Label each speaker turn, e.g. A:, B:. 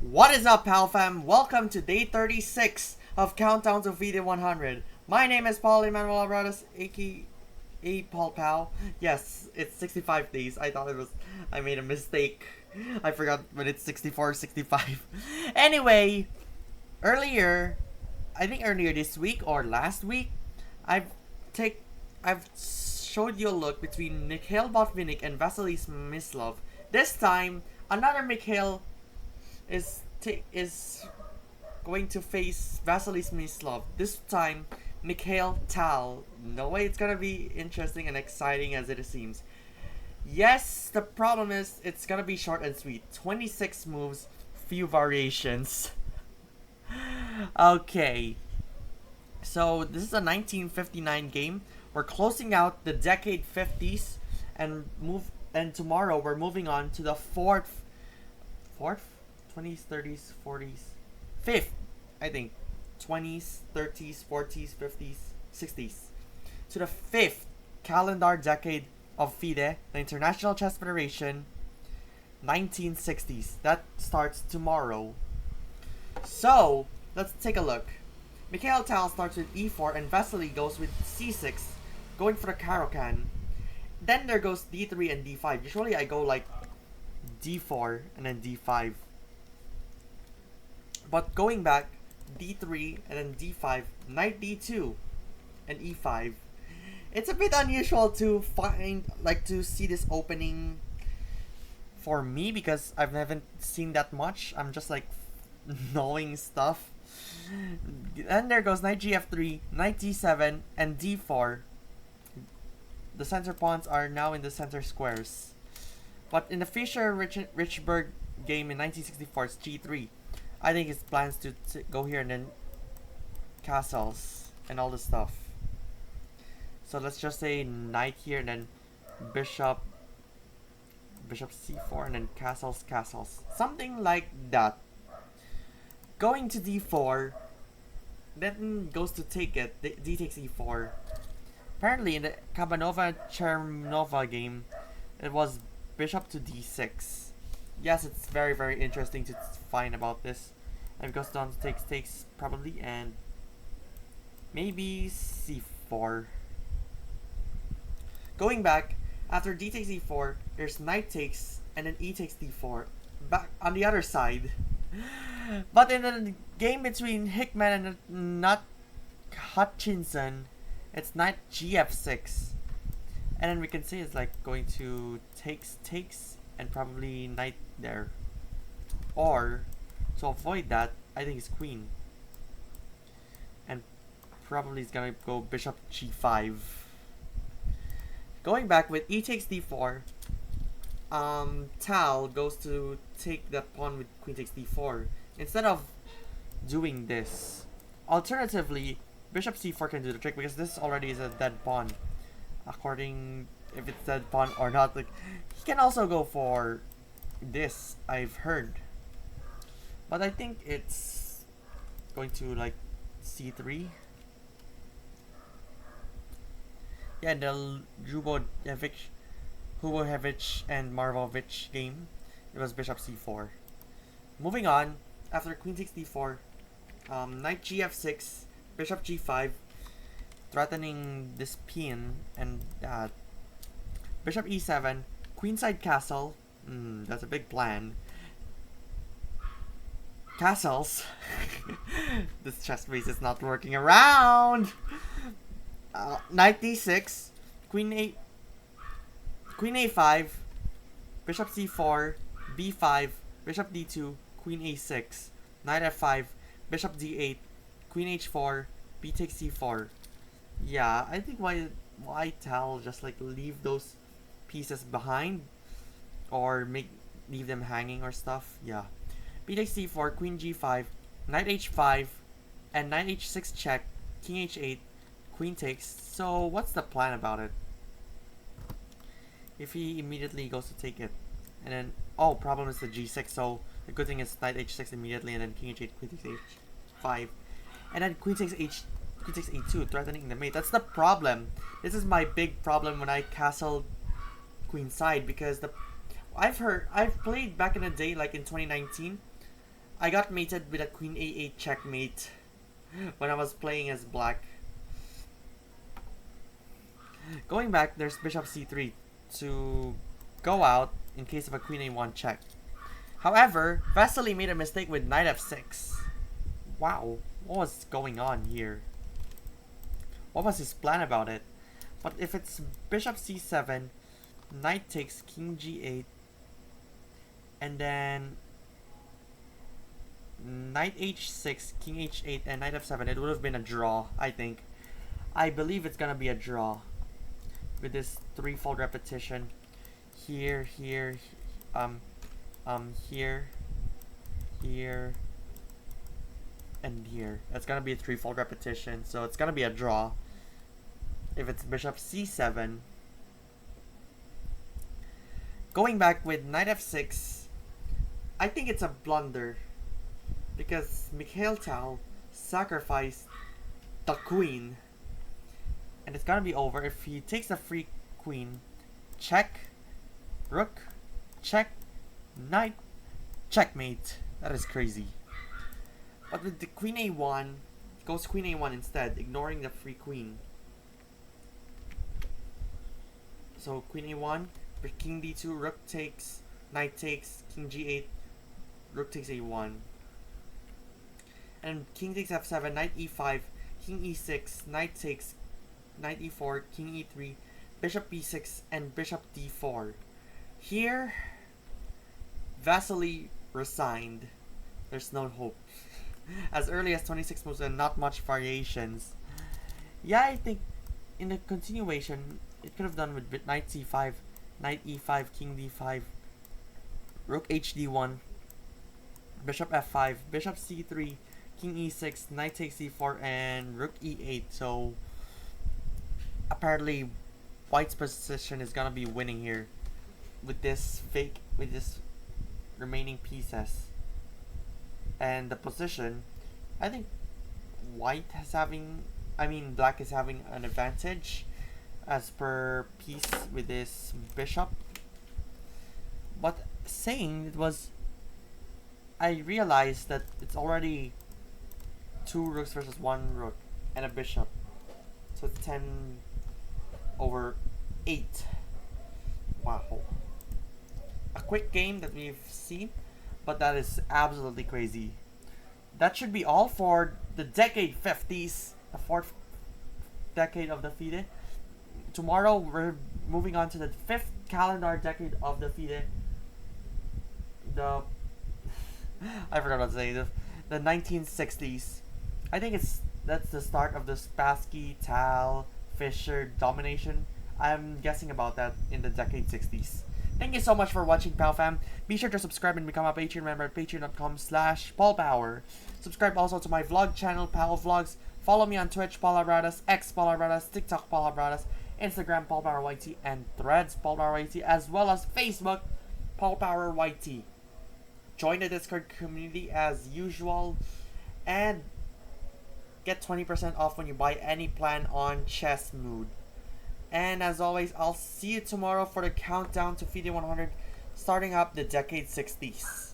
A: What is up, pal fam? Welcome to day 36 of Countdown to VD 100. My name is Paul Emmanuel Habaradas, aka Paul POW. Yes, it's 65 days. I made a mistake. I forgot when it's 64 or 65. Anyway, I think earlier this week or last week, I've take, I've showed you a look between Mikhail and Vasily Smyslov. This time, another Mikhail is going to face Vasily Smyslov. This time, Mikhail Tal. No way, it's gonna be interesting and exciting as it seems. Yes, the problem is it's gonna be short and sweet. 26 moves, few variations. Okay, so this is a 1959 game. We're closing out the decade 50s, and tomorrow we're moving on to the fourth 20s, 30s, 40s, fifth, I think, 20s, 30s, 40s, 50s, 60s, to the fifth calendar decade of FIDE, the International Chess Federation, 1960s. That starts tomorrow. So, let's take a look. Mikhail Tal starts with e4 and Vasily goes with c6, going for the Caro-Kann. Then there goes d3 and d5. Usually I go like d4 and then d5. But going back, d3 and then d5, knight d2 and e5. It's a bit unusual to see this opening for me because I haven't seen that much. I'm just like knowing stuff. And there goes knight gf3, knight d7, and d4. The center pawns are now in the center squares. But in the Fischer-Richburg game in 1964, it's g3. I think his plans to go here and then castles and all the stuff. So let's just say knight here and then bishop c4 and then castles. Something like that. Going to d4, then goes to take it. D takes e4. Apparently in the Kabanova-Chernova game, it was bishop to d6. Yes, it's very, very interesting to find about this. And goes down to takes probably, and maybe c4. Going back, after d takes e4, there's knight takes, and then e takes d4. Back on the other side. But in the game between Hickman and not Hutchinson, it's knight gf6. And then we can see it's like going to takes, and probably knight there. Or, to avoid that, I think it's queen. And probably it's gonna go bishop g5. Going back with e takes d4, Tal goes to take the pawn with queen takes d4. Instead of doing this, alternatively, bishop c4 can do the trick because this already is a dead pawn. According if it's dead pawn or not, like he can also go for this, I've heard. But I think it's going to like c3. Yeah, the Lubovich and Marvovich game, it was bishop c4. Moving on, after queen takes d4, knight gf6, bishop g5, threatening this pin and that. Bishop e7, queenside castle. That's a big plan. Castles. This chess piece is not working around. Knight d6, queen a5, bishop c4, b5, bishop d2, queen a6, knight f5, bishop d8, queen h4, b takes c4. Yeah, I think why Tal just like leave those pieces behind or leave them hanging or stuff. Yeah. B takes c4, queen g5, knight h5, and knight h6 check, king h8, queen takes. So what's the plan about it? If he immediately goes to take it, and then problem is the g6. So the good thing is knight h6 immediately, and then king h8, queen takes h5, and then queen takes queen takes a2, threatening the mate. That's the problem. This is my big problem when I castle queen side, because I've played back in the day, like in 2019. I got mated with a queen a8 checkmate when I was playing as black. Going back, there's bishop c3 to go out in case of a queen a1 check. However, Vasily made a mistake with knight f6. Wow, what was going on here? What was his plan about it? But if it's bishop c7, knight takes king g8, and then knight h6, king h8, and knight f7, it would have been a draw, I think. I believe it's gonna be a draw with this threefold repetition. Here, here, here, here, and here. It's gonna be a threefold repetition, so it's gonna be a draw. If it's bishop c7, going back with knight f6, I think it's a blunder because Mikhail Tal sacrificed the queen, and it's gonna be over if he takes the free queen. Check, rook, check, knight, checkmate. That is crazy. But with the queen a1, goes queen a1 instead, ignoring the free queen. So queen a1, king d2, rook takes, knight takes, king g8, rook takes a1. And king takes f7, knight e5, king e6, knight takes, knight e4, king e3, bishop b6, and bishop d4. Here, Vasily resigned. There's no hope. As early as 26 moves and not much variations. Yeah, I think in the continuation, it could have done with knight c5, knight e5, king d5, rook hd1, bishop f5, bishop c3, king e6, knight takes e4, and rook e8. So apparently white's position is gonna be winning here with this remaining pieces. And the position, I think black is having an advantage as per piece with this bishop. But saying it was, I realized that it's already 2 rooks versus 1 rook and a bishop. So it's 10/8. Wow. A quick game that we've seen, but that is absolutely crazy. That should be all for the decade 50s, the 4th decade of the FIDE. Tomorrow we're moving on to the 5th calendar decade of the FIDE. I forgot what to say. The 1960s. I think that's the start of the Spassky, Tal, Fischer domination. I'm guessing about that in the decade 60s. Thank you so much for watching, POW fam. Be sure to subscribe and become a Patreon member at patreon.com/PaulPower. Subscribe also to my vlog channel, POW Vlogs. Follow me on Twitch, Paul Habaradas, X Paul Habaradas, TikTok Paul Habaradas, Instagram Paul Power YT, and Threads Paul Power YT, as well as Facebook Paul Power YT. Join the Discord community as usual, and get 20% off when you buy any plan on Chess Mood. And as always, I'll see you tomorrow for the countdown to FIDE 100, starting up the decade 60s.